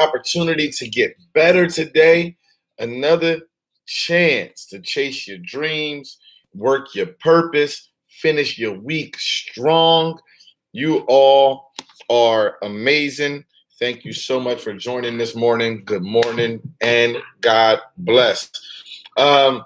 opportunity to get better today, another chance to chase your dreams, work your purpose, finish your week strong. You all are amazing. Thank you so much for joining this morning. Good morning and God bless. Um,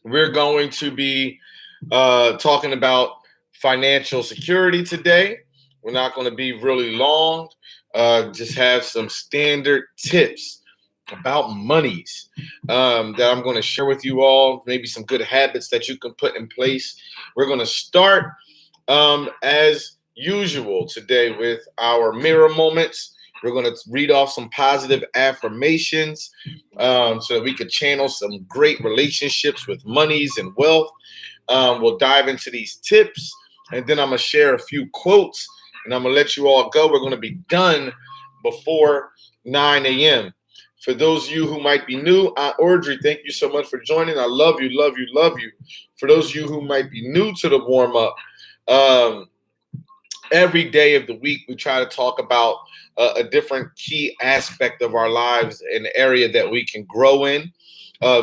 we're going to be talking about financial security today. We're not going to be really long. Just have some standard tips about monies that I'm going to share with you all. Maybe some good habits that you can put in place. We're going to start as usual today with our mirror moments. We're going to read off some positive affirmations so that we could channel some great relationships with monies and wealth. We'll dive into these tips, and then I'm going to share a few quotes, and I'm going to let you all go. We're going to be done before 9 a.m. For those of you who might be new, Audrey, thank you so much for joining. I love you, love you, love you. For those of you who might be new to the warm-up, every day of the week, we try to talk about a different key aspect of our lives, an area that we can grow in.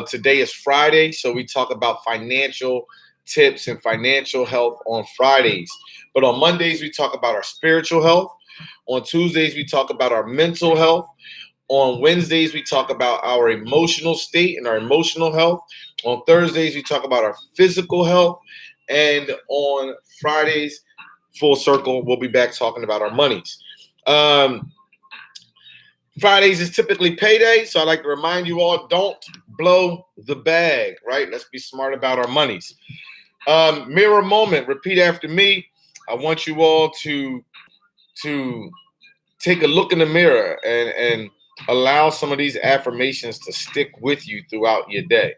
Today is Friday, so we talk about financial tips and financial health on Fridays. But on Mondays, we talk about our spiritual health. On Tuesdays, we talk about our mental health. On Wednesdays, we talk about our emotional state and our emotional health. On Thursdays, we talk about our physical health. And on Fridays, full circle, we'll be back talking about our monies. Fridays is typically payday, so I like to remind you all, don't blow the bag, right? Let's be smart about our monies. Mirror moment, repeat after me. I want you all to take a look in the mirror and allow some of these affirmations to stick with you throughout your day,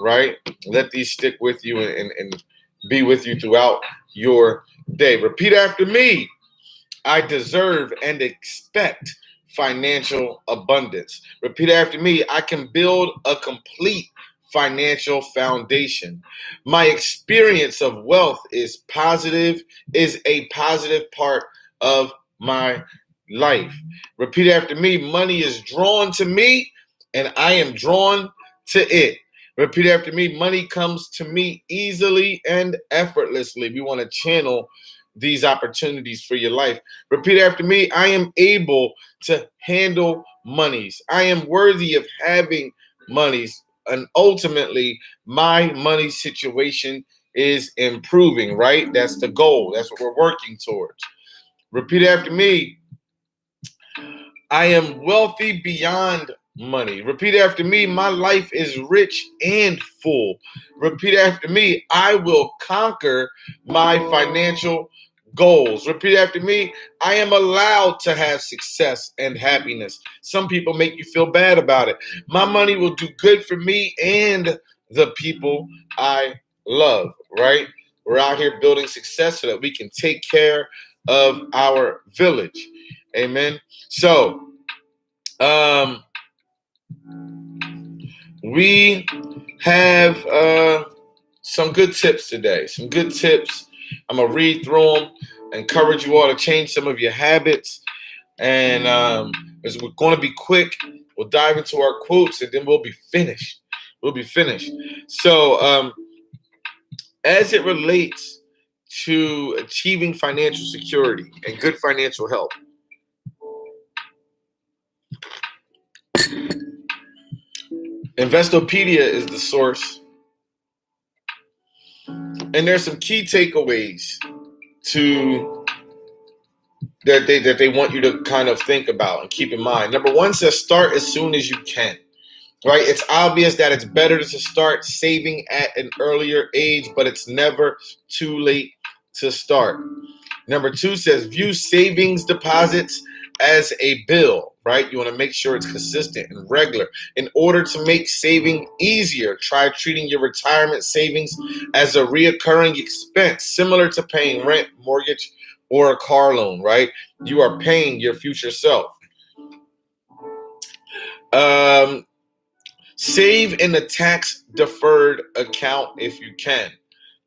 right? Let these stick with you and be with you throughout your day. Repeat after me. I deserve and expect financial abundance. Repeat after me. I can build a complete financial foundation. My experience of wealth is a positive part of my life. Repeat after me. Money is drawn to me and I am drawn to it. Repeat after me. Money comes to me easily and effortlessly. We want to channel these opportunities for your life. Repeat after me. I am able to handle monies. I am worthy of having monies. And ultimately, my money situation is improving, right? That's the goal. That's what we're working towards. Repeat after me. I am wealthy beyond money. Repeat after me. My life is rich and full. Repeat after me. I will conquer my financial goals. Repeat after me. I am allowed to have success and happiness. Some people make you feel bad about it. My money will do good for me and the people I love, right? We're out here building success so that we can take care of our village. Amen. So, we have some good tips today. Some good tips. I'm going to read through them, encourage you all to change some of your habits. And as we're going to be quick, we'll dive into our quotes and then we'll be finished. So, as it relates to achieving financial security and good financial health, Investopedia is the source. And there's some key takeaways that they want you to kind of think about and keep in mind. Number one says start as soon as you can. Right? It's obvious that it's better to start saving at an earlier age, but it's never too late to start. Number two says view savings deposits as a bill, right? You want to make sure it's consistent and regular. In order to make saving easier, try treating your retirement savings as a reoccurring expense, similar to paying rent, mortgage, or a car loan, right? You are paying your future self. Save in a tax-deferred account if you can.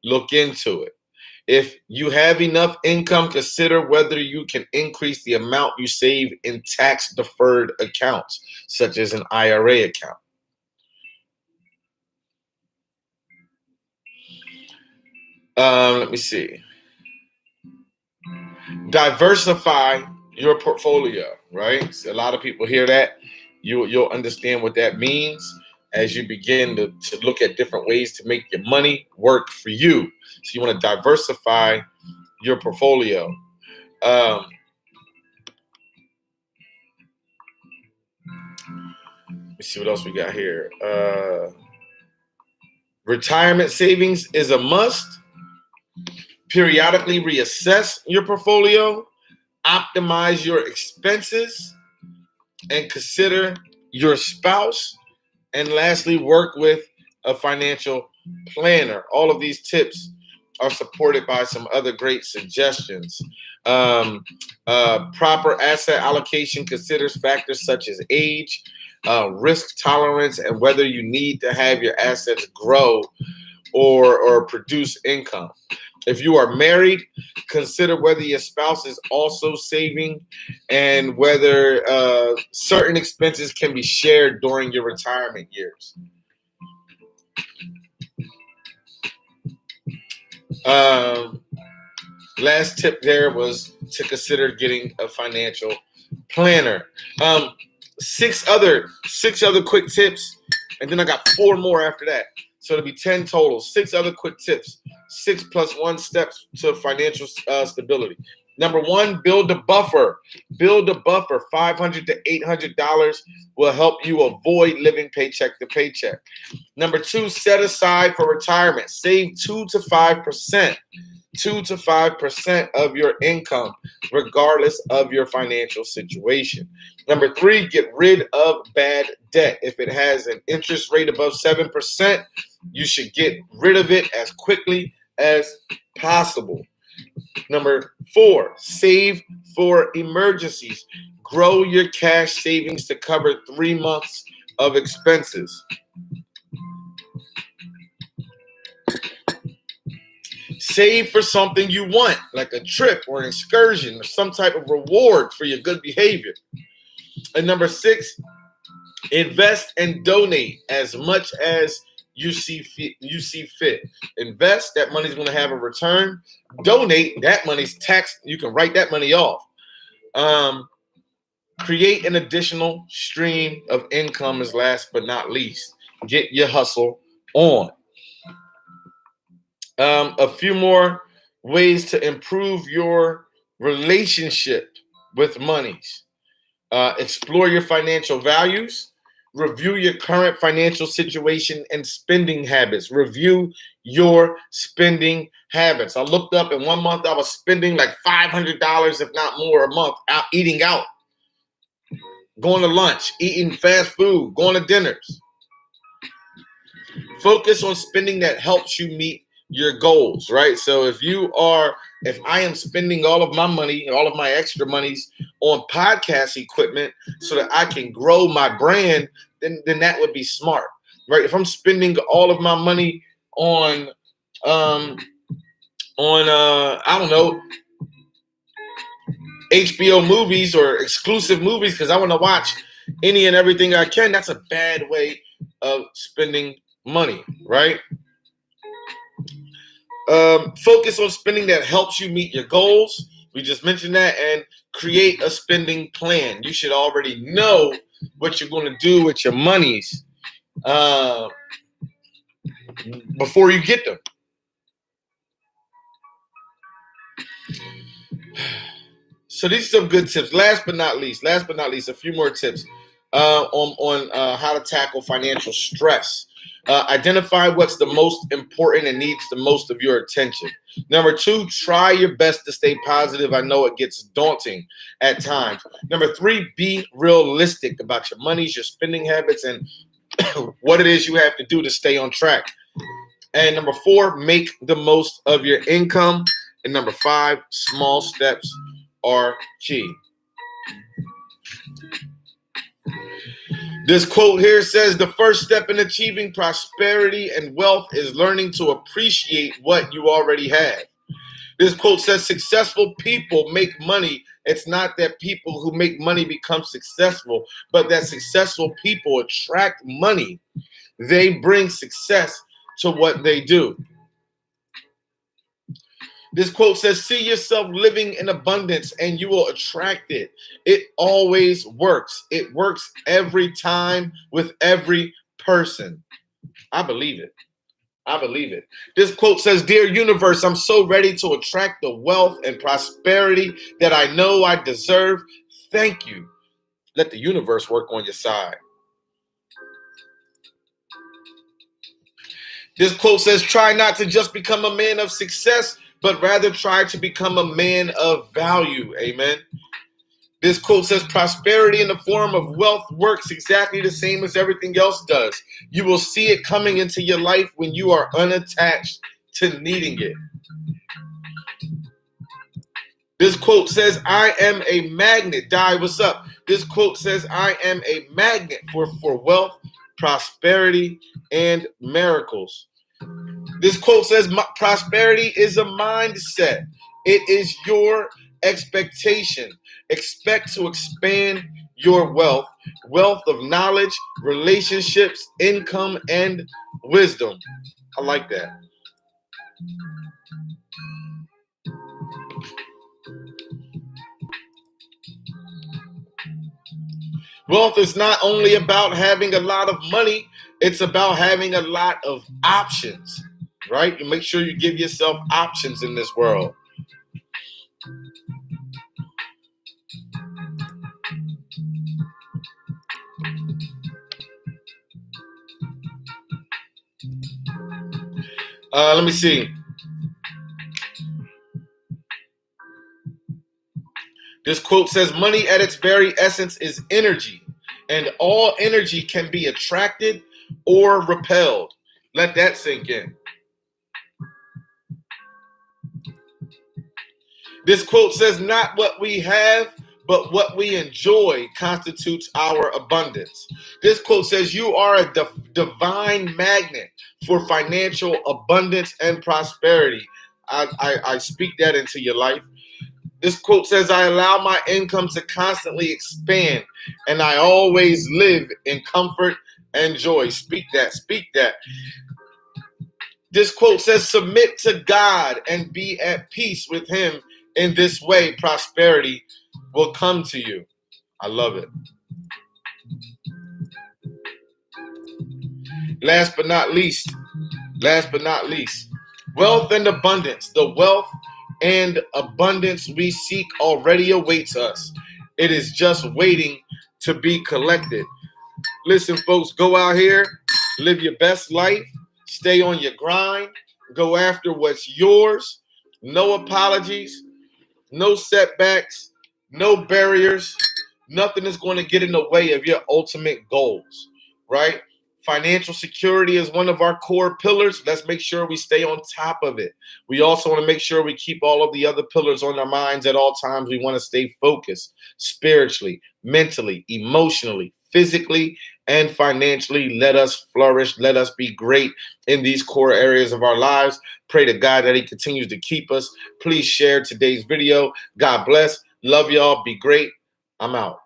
Look into it. If you have enough income, consider whether you can increase the amount you save in tax-deferred accounts, such as an IRA account. Let me see. Diversify your portfolio, right? So a lot of people hear that. You'll understand what that means as you begin to look at different ways to make your money work for you. So you want to diversify your portfolio. Let me see what else we got here. Retirement savings is a must. Periodically reassess your portfolio, optimize your expenses, and consider your spouse. And lastly, work with a financial planner. All of these tips are supported by some other great suggestions. Proper asset allocation considers factors such as age, risk tolerance, and whether you need to have your assets grow or produce income. If you are married, consider whether your spouse is also saving and whether certain expenses can be shared during your retirement years. Last tip there was to consider getting a financial planner. Six other quick tips, and then I got 4 more after that. So it'll be 10 total. 6 other quick tips. 6 + 1 steps to financial stability. Number 1, build a buffer. Build a buffer. $500 to $800 will help you avoid living paycheck to paycheck. Number 2, set aside for retirement. Save 2 to 5%. 2 to 5% of your income, regardless of your financial situation. Number 3, get rid of bad debt. If it has an interest rate above 7%, you should get rid of it as quickly as possible. Number 4, save for emergencies. Grow your cash savings to cover 3 months of expenses. Save for something you want, like a trip or an excursion or some type of reward for your good behavior. And number 6, invest and donate as much as you see fit. Invest, that money's going to have a return. Donate, that money's taxed. You can write that money off. Create an additional stream of income is last but not least. Get your hustle on. A few more ways to improve your relationship with monies. Explore your financial values. Review your current financial situation and spending habits. Review your spending habits. I looked up, in 1 month I was spending like $500, if not more, a month out eating out, going to lunch, eating fast food, going to dinners. Focus on spending that helps you meet your goals, right? So if I am spending all of my money, all of my extra monies on podcast equipment so that I can grow my brand, then that would be smart, right? If I'm spending all of my money on I don't know, HBO movies or exclusive movies because I want to watch any and everything I can, that's a bad way of spending money, right? Focus on spending that helps you meet your goals. We just mentioned that. And create a spending plan. You should already know what you're going to do with your monies before you get them. So these are some good tips. Last but not least, a few more tips on how to tackle financial stress. Identify what's the most important and needs the most of your attention. Number 2, try your best to stay positive. I know it gets daunting at times. Number 3, be realistic about your monies, your spending habits, and what it is you have to do to stay on track. And number 4, make the most of your income. And number 5, small steps are key. This quote here says, the first step in achieving prosperity and wealth is learning to appreciate what you already have. This quote says, successful people make money. It's not that people who make money become successful, but that successful people attract money. They bring success to what they do. This quote says, see yourself living in abundance and you will attract it. It always works. It works every time with every person. I believe it. I believe it. This quote says, dear universe, I'm so ready to attract the wealth and prosperity that I know I deserve. Thank you. Let the universe work on your side. This quote says, try not to just become a man of success, but rather try to become a man of value. Amen. This quote says, prosperity in the form of wealth works exactly the same as everything else does. You will see it coming into your life when you are unattached to needing it. This quote says, I am a magnet. Di, what's up? This quote says, I am a magnet for wealth, prosperity, and miracles. This quote says, prosperity is a mindset. It is your expectation. Expect to expand your wealth of knowledge, relationships, income, and wisdom. I like that. Wealth is not only about having a lot of money, it's about having a lot of options, right? You make sure you give yourself options in this world. Let me see. This quote says, money at its very essence is energy, and all energy can be attracted or repelled. Let that sink in. This quote says, not what we have, but what we enjoy constitutes our abundance. This quote says, you are a divine magnet for financial abundance and prosperity. I speak that into your life. This quote says, I allow my income to constantly expand, and I always live in comfort and joy. Speak that, speak that. This quote says, submit to God and be at peace with him. In this way, prosperity will come to you. I love it. Last but not least, wealth and abundance. The wealth and abundance we seek already awaits us. It is just waiting to be collected. Listen, folks, go out here, live your best life, stay on your grind, go after what's yours. No apologies, no setbacks, no barriers. Nothing is going to get in the way of your ultimate goals, right? Financial security is one of our core pillars. Let's make sure we stay on top of it. We also want to make sure we keep all of the other pillars on our minds at all times. We want to stay focused spiritually, mentally, emotionally, physically, and financially. Let us flourish. Let us be great in these core areas of our lives. Pray to God that he continues to keep us. Please share today's video. God bless. Love y'all. Be great. I'm out.